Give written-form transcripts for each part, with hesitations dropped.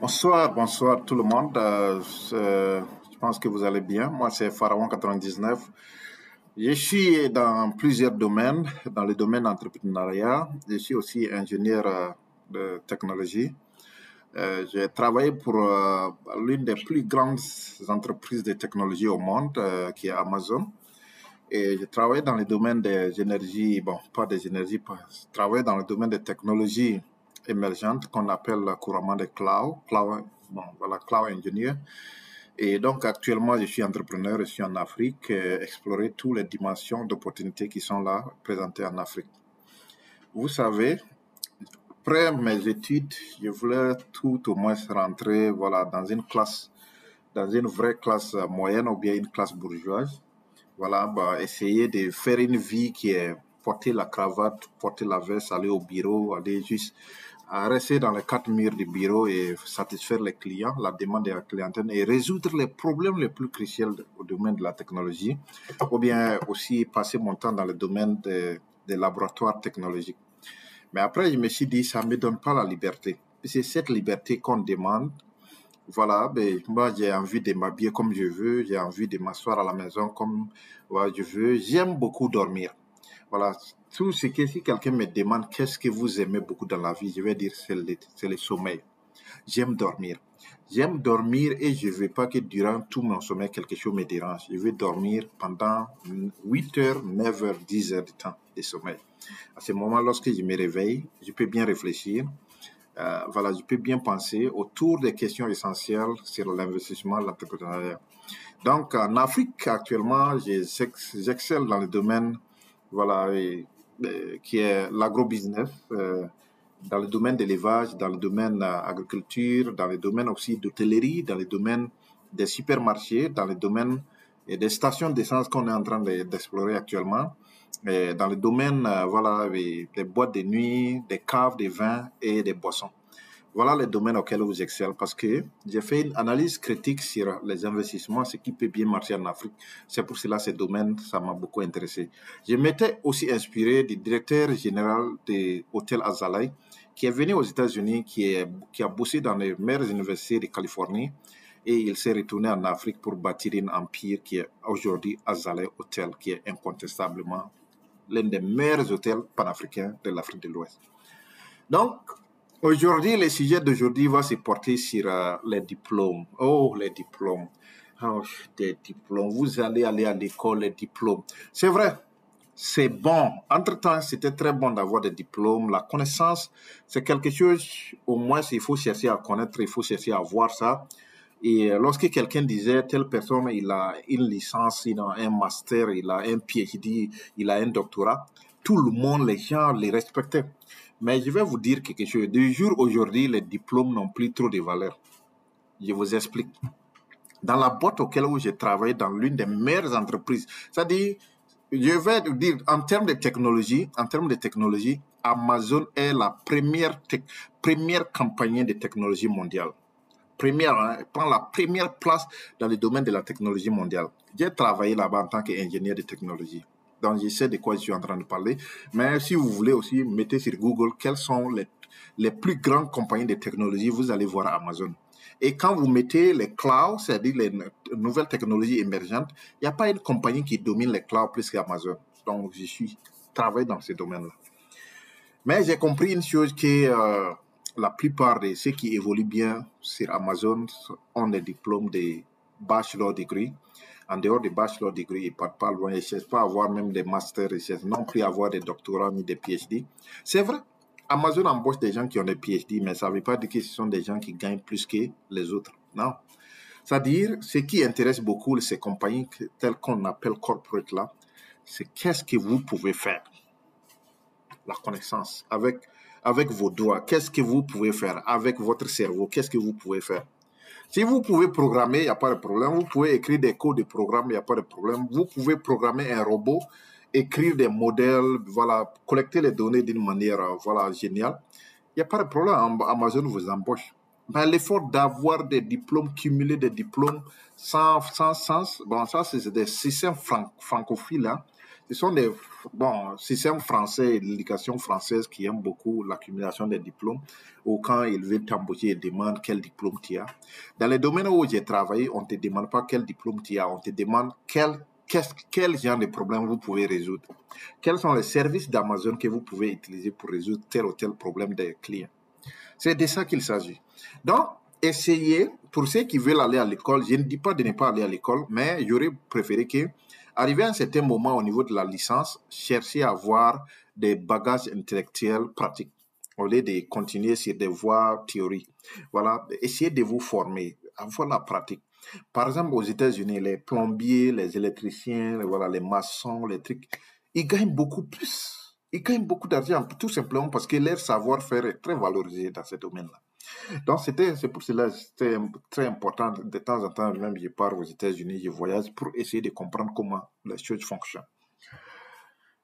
Bonsoir tout le monde. Je pense que vous allez bien. Moi, c'est Pharaon 99. Je suis dans plusieurs domaines, dans le domaine entrepreneuriat. Je suis aussi ingénieur de technologie. J'ai travaillé pour l'une des plus grandes entreprises de technologie au monde, qui est Amazon. Et je travaille dans le domaine des énergies, bon, pas des énergies, je travaille dans le domaine des technologies émergentes qu'on appelle couramment des cloud engineer. Et donc actuellement, je suis entrepreneur, je suis en Afrique, explorer toutes les dimensions d'opportunités qui sont là, présentées en Afrique. Vous savez, après mes études, je voulais tout au moins rentrer, voilà, dans une classe, dans une vraie classe moyenne ou bien une classe bourgeoise. Voilà, essayer de faire une vie qui est porter la cravate, porter la veste, aller au bureau, aller juste rester dans les quatre murs du bureau et satisfaire les clients, la demande de la clientèle et résoudre les problèmes les plus cruciaux au domaine de la technologie, ou bien aussi passer mon temps dans le domaine des laboratoires technologiques. Mais après, je me suis dit, ça ne me donne pas la liberté. C'est cette liberté qu'on demande. Voilà, moi j'ai envie de m'habiller comme je veux, j'ai envie de m'asseoir à la maison comme je veux. J'aime beaucoup dormir. Voilà, tout ce que si quelqu'un me demande qu'est-ce que vous aimez beaucoup dans la vie, je vais dire c'est le sommeil. J'aime dormir. J'aime dormir et je ne veux pas que durant tout mon sommeil quelque chose me dérange. Je veux dormir pendant 8 heures, 9 heures, 10 heures de temps de sommeil. À ce moment, lorsque je me réveille, je peux bien réfléchir. Voilà, je peux bien penser autour des questions essentielles sur l'investissement, l'entrepreneuriat. Donc, en Afrique, actuellement, j'excelle dans le domaine, voilà, qui est l'agrobusiness, dans le domaine de l'élevage, dans le domaine agriculture, dans le domaine aussi d'hôtellerie, dans le domaine des supermarchés, dans le domaine des stations d'essence qu'on est en train d'explorer actuellement. Dans le domaine voilà, des boîtes de nuit, des caves, des vins et des boissons. Voilà les domaines auxquels vous excellez parce que j'ai fait une analyse critique sur les investissements, ce qui peut bien marcher en Afrique. C'est pour cela que ces domaines, ça m'a beaucoup intéressé. Je m'étais aussi inspiré du directeur général de l'hôtel Azalai qui est venu aux États-Unis, qui a bossé dans les meilleures universités de Californie et il s'est retourné en Afrique pour bâtir un empire qui est aujourd'hui Azalai Hotel, qui est incontestablement l'un des meilleurs hôtels panafricains de l'Afrique de l'Ouest. Donc, aujourd'hui, le sujet d'aujourd'hui va se porter sur les diplômes. Oh, les diplômes. Oh, des diplômes. Vous allez aller à l'école, les diplômes. C'est vrai, c'est bon. Entre-temps, c'était très bon d'avoir des diplômes. La connaissance, c'est quelque chose, au moins, il faut chercher à connaître, il faut chercher à voir ça. Et lorsque quelqu'un disait, telle personne, il a une licence, il a un master, il a un PhD, il a un doctorat, tout le monde, les gens les respectaient. Mais je vais vous dire quelque chose. Du jour aujourd'hui, les diplômes n'ont plus trop de valeur. Je vous explique. Dans la boîte auquel je travaille, dans l'une des meilleures entreprises, c'est-à-dire, je vais vous dire, en termes de technologie, Amazon est la première compagnie de technologie mondiale. Prend la première place dans le domaine de la technologie mondiale. J'ai travaillé là-bas en tant qu'ingénieur de technologie. Donc, je sais de quoi je suis en train de parler. Mais si vous voulez aussi, mettez sur Google quelles sont les plus grandes compagnies de technologie, vous allez voir Amazon. Et quand vous mettez les clouds, c'est-à-dire les nouvelles technologies émergentes, il n'y a pas une compagnie qui domine les clouds plus qu'Amazon. Donc, travaille dans ce domaine-là. Mais j'ai compris une chose que la plupart de ceux qui évoluent bien sur Amazon ont des diplômes de bachelor degree. En dehors des bachelor degree, ils ne partent pas loin, ils ne cherchent pas à avoir même des masters, ils ne cherchent non plus à avoir des doctorats ni des PhD. C'est vrai, Amazon embauche des gens qui ont des PhD, mais ça ne veut pas dire que ce sont des gens qui gagnent plus que les autres. Non. C'est-à-dire, ce qui intéresse beaucoup ces compagnies telles qu'on appelle corporate là, c'est qu'est-ce que vous pouvez faire. La connaissance, avec vos doigts, qu'est-ce que vous pouvez faire avec votre cerveau, qu'est-ce que vous pouvez faire. Si vous pouvez programmer, il n'y a pas de problème. Vous pouvez écrire des codes de programme, il n'y a pas de problème. Vous pouvez programmer un robot, écrire des modèles, voilà, collecter les données d'une manière voilà, géniale. Il n'y a pas de problème. Amazon vous embauche. Mais l'effort d'avoir des diplômes, cumuler des diplômes sans sens, bon, ça, c'est des systèmes francophiles, hein. Ce sont des systèmes français, l'éducation française qui aime beaucoup l'accumulation des diplômes. Ou quand ils veulent t'embaucher, ils demandent quel diplôme tu as. Dans les domaines où j'ai travaillé, on ne te demande pas quel diplôme tu as, on te demande quel genre de problème vous pouvez résoudre. Quels sont les services d'Amazon que vous pouvez utiliser pour résoudre tel ou tel problème des clients. C'est de ça qu'il s'agit. Donc, essayez, pour ceux qui veulent aller à l'école, je ne dis pas de ne pas aller à l'école, mais j'aurais préféré que, arrivé à un certain moment au niveau de la licence, cherchez à avoir des bagages intellectuels pratiques au lieu de continuer sur des voies théoriques. Voilà, essayez de vous former, avoir la pratique. Par exemple, aux États-Unis, les plombiers, les électriciens, voilà, les maçons, les trucs, ils gagnent beaucoup plus. Ils gagnent beaucoup d'argent, tout simplement parce que leur savoir-faire est très valorisé dans ce domaine-là. Donc, c'est pour cela que c'était très important. De temps en temps, même je pars aux États-Unis, je voyage pour essayer de comprendre comment les choses fonctionnent.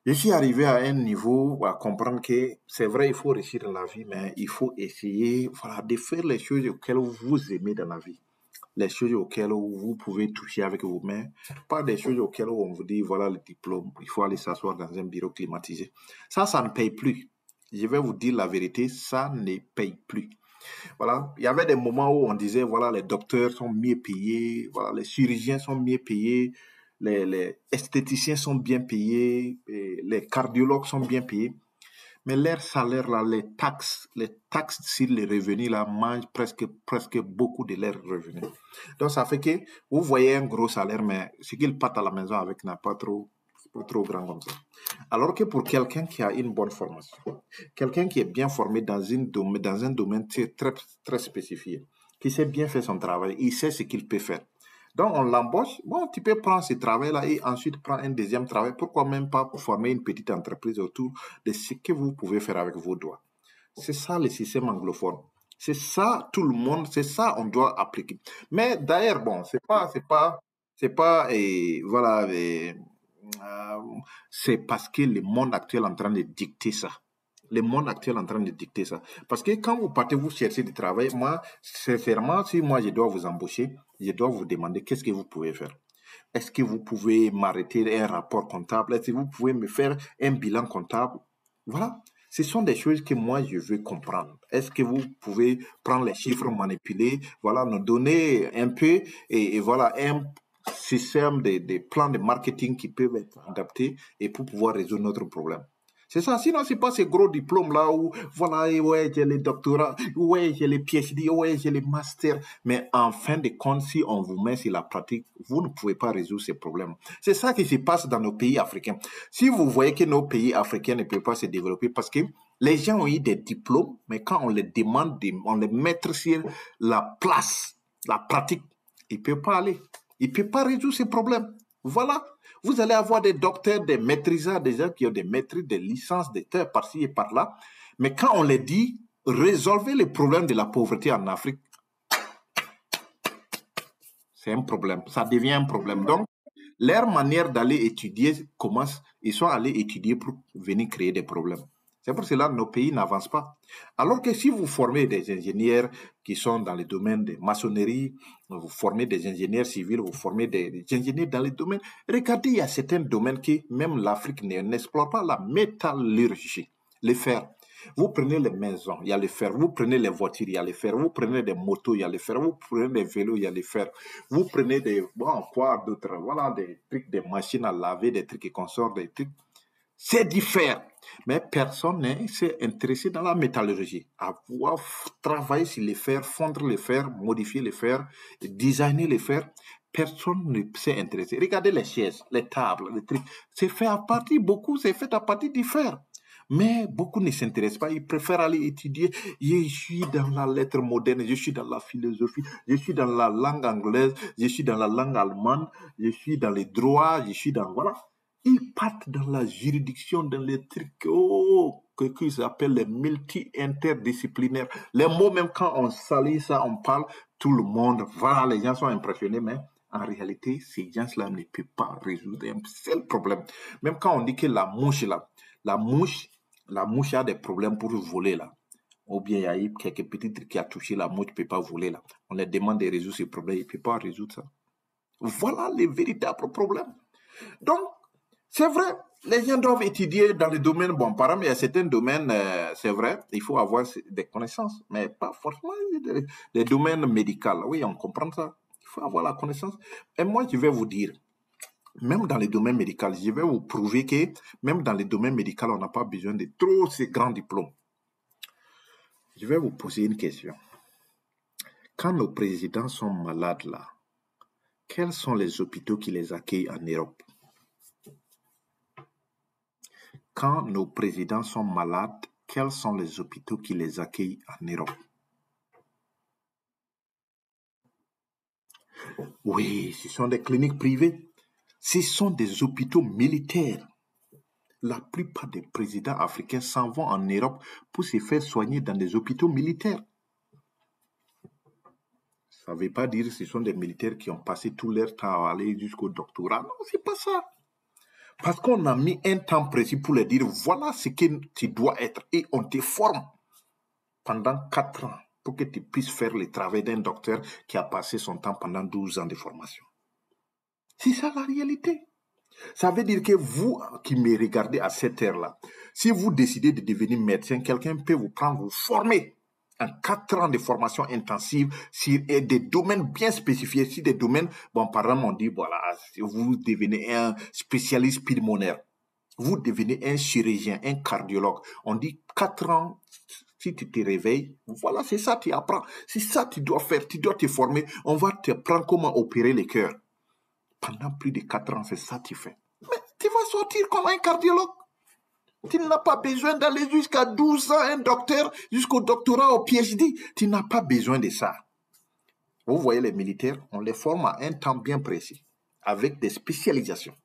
Je suis arrivé à un niveau à comprendre que c'est vrai, il faut réussir dans la vie, mais il faut essayer, voilà, de faire les choses auxquelles vous aimez dans la vie. Les choses auxquelles vous pouvez toucher avec vos mains, pas des choses auxquelles on vous dit, voilà le diplôme, il faut aller s'asseoir dans un bureau climatisé. Ça ne paye plus. Je vais vous dire la vérité, ça ne paye plus. Voilà, il y avait des moments où on disait, voilà, les docteurs sont mieux payés, voilà, les chirurgiens sont mieux payés, les esthéticiens sont bien payés, les cardiologues sont bien payés. Mais leur salaire, là, les taxes sur les revenus, là, mangent presque beaucoup de leurs revenus. Donc, ça fait que vous voyez un gros salaire, mais ce qu'ils partent à la maison avec n'est pas trop grand comme ça. Alors que pour quelqu'un qui a une bonne formation, quelqu'un qui est bien formé dans un domaine très, très spécifique, qui sait bien faire son travail, il sait ce qu'il peut faire. Donc, on l'embauche. Bon, tu peux prendre ce travail-là et ensuite prendre un deuxième travail. Pourquoi même pas former une petite entreprise autour de ce que vous pouvez faire avec vos doigts? C'est ça le système anglophone. C'est ça tout le monde, c'est ça on doit appliquer. Mais d'ailleurs, bon, voilà, c'est parce que le monde actuel est en train de dicter ça. Le monde actuel est en train de dicter ça. Parce que quand vous partez, vous cherchez du travail, moi, sincèrement, si moi je dois vous embaucher, je dois vous demander qu'est-ce que vous pouvez faire. Est-ce que vous pouvez m'arrêter un rapport comptable? Est-ce que vous pouvez me faire un bilan comptable? Voilà. Ce sont des choses que moi, je veux comprendre. Est-ce que vous pouvez prendre les chiffres, manipuler, voilà, nous donner un peu, et voilà, un système de plans de marketing qui peuvent être adaptés et pour pouvoir résoudre notre problème. C'est ça, sinon c'est pas ces gros diplômes là où, voilà, ouais, j'ai les doctorats, ouais, j'ai les PhD, ouais, j'ai les masters. Mais en fin de compte, si on vous met sur la pratique, vous ne pouvez pas résoudre ces problèmes. C'est ça qui se passe dans nos pays africains. Si vous voyez que nos pays africains ne peuvent pas se développer parce que les gens ont eu des diplômes, mais quand on les demande, on les met sur la place, la pratique, ils ne peuvent pas aller. Ils ne peuvent pas résoudre ces problèmes. Voilà. Vous allez avoir des docteurs, des maîtrisards, des gens qui ont des maîtrises, des licences, des terres par-ci et par-là. Mais quand on les dit, résolvez les problèmes de la pauvreté en Afrique, c'est un problème. Ça devient un problème. Donc, leur manière d'aller étudier commence, ils sont allés étudier pour venir créer des problèmes. C'est pour cela que nos pays n'avancent pas. Alors que si vous formez des ingénieurs qui sont dans le domaine de maçonnerie, vous formez des ingénieurs civils, vous formez des ingénieurs dans les domaines. Regardez, il y a certains domaines que même l'Afrique n'explore pas, la métallurgie, le fer. Vous prenez les maisons, il y a le fer. Vous prenez les voitures, il y a le fer. Vous prenez des motos, il y a le fer. Vous prenez des vélos, il y a le fer. Vous prenez des, bon, quoi d'autre? Voilà, des trucs, des machines à laver, des trucs qui consortent, des trucs. C'est du fer. Mais personne ne s'est intéressé dans la métallurgie. Avoir travaillé sur les fers, fondre les fers, modifier les fers, designer les fers. Personne ne s'est intéressé. Regardez les chaises, les tables, les trucs. C'est fait à partir, beaucoup, c'est fait à partir du fer. Mais beaucoup ne s'intéressent pas. Ils préfèrent aller étudier. Je suis dans la lettre moderne, je suis dans la philosophie, je suis dans la langue anglaise, je suis dans la langue allemande, je suis dans les droits, je suis dans... Voilà. Ils partent dans la juridiction, dans les trucs qu'ils appellent les multi-interdisciplinaires. Les mots, même quand on salit ça, on parle, tout le monde, voilà, les gens sont impressionnés, mais en réalité, ces gens-là ne peuvent pas résoudre un seul problème. Même quand on dit que la mouche, là, la mouche a des problèmes pour voler, là. Ou bien il y a eu quelques petits trucs qui a touché la mouche, ne peut pas voler, là. On leur demande de résoudre ces problèmes, ils ne peuvent pas résoudre ça. Voilà les véritables problèmes. Donc, C'est vrai, les gens doivent étudier dans les domaines, bon, par exemple, il y a certains domaines, c'est vrai, il faut avoir des connaissances, mais pas forcément des domaines médicaux. Oui, on comprend ça. Il faut avoir la connaissance. Et moi, je vais vous dire, même dans les domaines médicaux, je vais vous prouver que même dans les domaines médicaux, on n'a pas besoin de trop ces grands diplômes. Je vais vous poser une question. Quand nos présidents sont malades là, quels sont les hôpitaux qui les accueillent en Europe? Quand nos présidents sont malades, quels sont les hôpitaux qui les accueillent en Europe? Oui, ce sont des cliniques privées. Ce sont des hôpitaux militaires. La plupart des présidents africains s'en vont en Europe pour se faire soigner dans des hôpitaux militaires. Ça ne veut pas dire que ce sont des militaires qui ont passé tout leur temps à aller jusqu'au doctorat. Non, c'est pas ça. Parce qu'on a mis un temps précis pour leur dire, voilà ce que tu dois être. Et on te forme pendant 4 ans pour que tu puisses faire le travail d'un docteur qui a passé son temps pendant 12 ans de formation. C'est ça la réalité. Ça veut dire que vous qui me regardez à cette heure-là, si vous décidez de devenir médecin, quelqu'un peut vous prendre, vous former en 4 ans de formation intensive sur des domaines bien spécifiés, sur des domaines, bon, par exemple, on dit, voilà, vous devenez un spécialiste pulmonaire, vous devenez un chirurgien, un cardiologue. On dit 4 ans, si tu te réveilles, voilà, c'est ça, tu apprends. C'est ça que tu dois faire, tu dois te former. On va te prendre comment opérer les cœurs. Pendant plus de 4 ans, c'est ça que tu fais. Mais tu vas sortir comme un cardiologue. Tu n'as pas besoin d'aller jusqu'à 12 ans, un docteur, jusqu'au doctorat, au PhD. Tu n'as pas besoin de ça. Vous voyez, les militaires, on les forme à un temps bien précis, avec des spécialisations.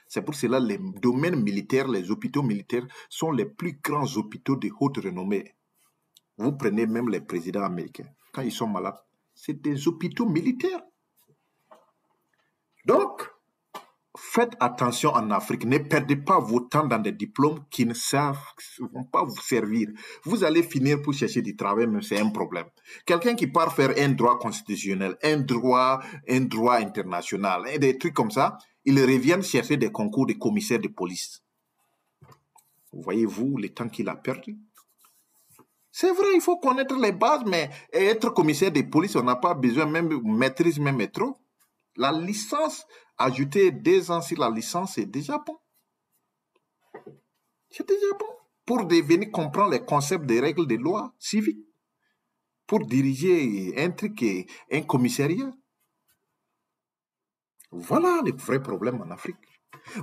C'est pour cela que les domaines militaires, les hôpitaux militaires sont les plus grands hôpitaux de haute renommée. Vous prenez même les présidents américains, quand ils sont malades, c'est des hôpitaux militaires. Donc, faites attention en Afrique. Ne perdez pas vos temps dans des diplômes qui ne vont pas vous servir. Vous allez finir pour chercher du travail, mais c'est un problème. Quelqu'un qui part faire un droit constitutionnel, un droit international, et des trucs comme ça, ils reviennent chercher des concours de commissaires de police. Voyez-vous le temps qu'il a perdu? C'est vrai, il faut connaître les bases, mais être commissaire de police, on n'a pas besoin, même maîtrise, même trop. La licence, ajouter 2 ans sur la licence, c'est déjà bon. C'est déjà bon. Pour devenir comprendre les concepts des règles de loi civique. Pour diriger un truc, un commissariat. Voilà le vrai problème en Afrique.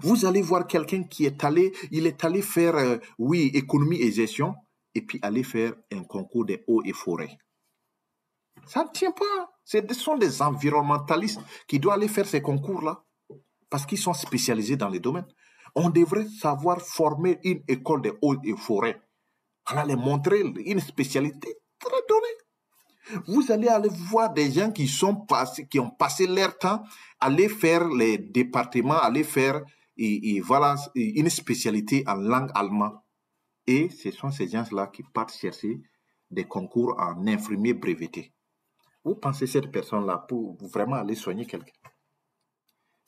Vous allez voir quelqu'un qui est allé, il est allé faire, oui, économie et gestion, et puis aller faire un concours des eaux et forêts. Ça ne tient pas. Ce sont des environnementalistes qui doivent aller faire ces concours-là parce qu'ils sont spécialisés dans les domaines. On devrait savoir former une école de eaux et forêts. On allait montrer une spécialité très donnée. Vous allez aller voir des gens qui ont passé leur temps à aller faire les départements, aller faire voilà, une spécialité en langue allemande. Et ce sont ces gens-là qui partent chercher des concours en infirmier breveté. Vous pensez cette personne-là pour vraiment aller soigner quelqu'un?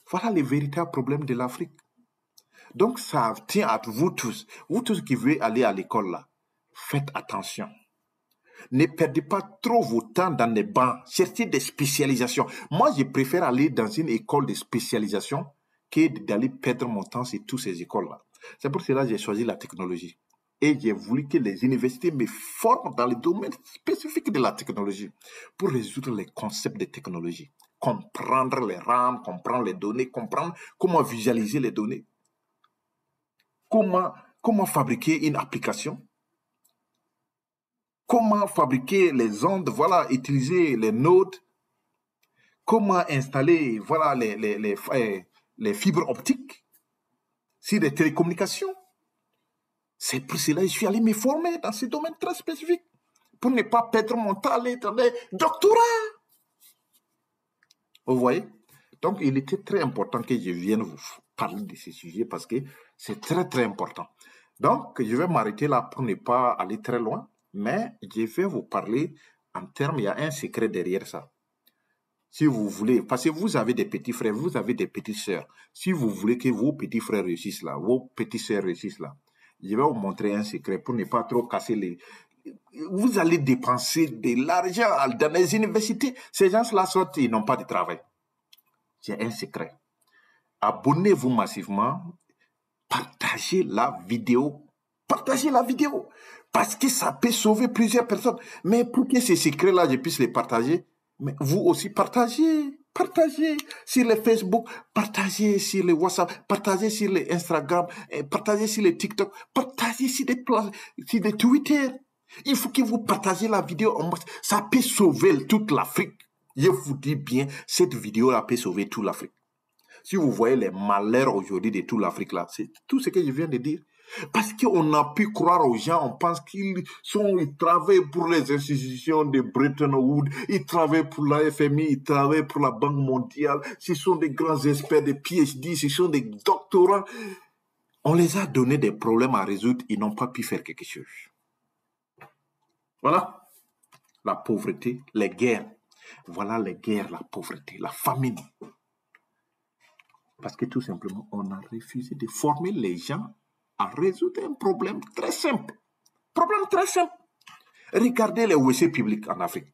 Voilà les véritables problèmes de l'Afrique. Donc, ça tient à vous tous qui voulez aller à l'école là. Faites attention. Ne perdez pas trop vos temps dans les bancs. Cherchez des spécialisations. Moi, je préfère aller dans une école de spécialisation que d'aller perdre mon temps sur toutes ces écoles-là. C'est pour cela que j'ai choisi la technologie. Et j'ai voulu que les universités me forment dans les domaines spécifiques de la technologie pour résoudre les concepts de technologie. Comprendre les RAM, comprendre les données, comprendre comment visualiser les données, comment fabriquer une application, comment fabriquer les ondes, voilà, utiliser les nodes, comment installer, voilà, les fibres optiques sur les télécommunications. C'est pour cela que je suis allé me former dans ces domaines très spécifiques pour ne pas perdre mon temps à aller dans les doctorats. Vous voyez? Donc, il était très important que je vienne vous parler de ces sujets parce que c'est très, très important. Donc, je vais m'arrêter là pour ne pas aller très loin, mais je vais vous parler en termes, il y a un secret derrière ça. Si vous voulez, parce que vous avez des petits frères, vous avez des petites sœurs. Si vous voulez que vos petits frères réussissent là, vos petites sœurs réussissent là, je vais vous montrer un secret pour ne pas trop casser les... Vous allez dépenser de l'argent dans les universités. Ces gens-là sortent, ils n'ont pas de travail. C'est un secret. Abonnez-vous massivement. Partagez la vidéo. Partagez la vidéo. Parce que ça peut sauver plusieurs personnes. Mais pour que ces secrets-là, je puisse les partager, mais vous aussi partagez. Partagez sur les Facebook, partagez sur les WhatsApp, partagez sur les Instagram, partagez sur les TikTok, partagez sur des Twitter. Il faut que vous partagez la vidéo. Ça peut sauver toute l'Afrique. Je vous dis bien, cette vidéo-là peut sauver toute l'Afrique. Si vous voyez les malheurs aujourd'hui de toute l'Afrique, là, c'est tout ce que je viens de dire. Parce qu'on a pu croire aux gens, on pense qu'ils travaillent pour les institutions de Bretton Woods, ils travaillent pour la FMI, ils travaillent pour la Banque mondiale, ce sont des grands experts, des PhD, ce sont des doctorants. On les a donné des problèmes à résoudre, ils n'ont pas pu faire quelque chose. Voilà, la pauvreté, les guerres. Voilà les guerres, la pauvreté, la famine. Parce que tout simplement, on a refusé de former les gens à résoudre un problème très simple. Problème très simple. Regardez les WC publics en Afrique.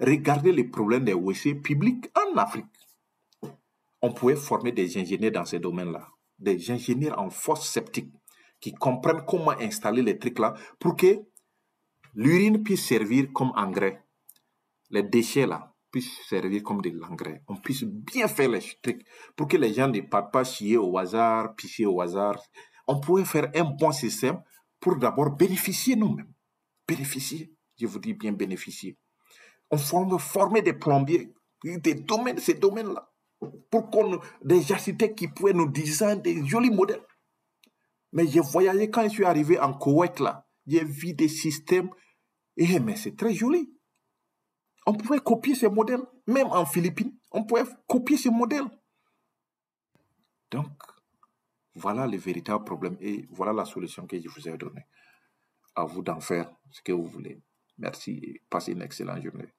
Regardez les problèmes des WC publics en Afrique. On pouvait former des ingénieurs dans ces domaines-là. Des ingénieurs en fosse septique qui comprennent comment installer les trucs là pour que l'urine puisse servir comme engrais. Les déchets là puissent servir comme de l'engrais. On puisse bien faire les trucs pour que les gens ne partent pas chier au hasard, pisser au hasard. On pourrait faire un bon système pour d'abord bénéficier nous-mêmes. Bénéficier, je vous dis bien bénéficier. On former des plombiers, ces domaines-là, pour qu'on des architectes qui pourraient nous designer des jolis modèles. Mais j'ai voyagé quand je suis arrivé en Koweït là, j'ai vu des systèmes, mais c'est très joli. On pouvait copier ces modèles, même en Philippines, on pouvait copier ces modèles. Donc, voilà le véritable problème et voilà la solution que je vous ai donnée. À vous d'en faire ce que vous voulez. Merci et passez une excellente journée.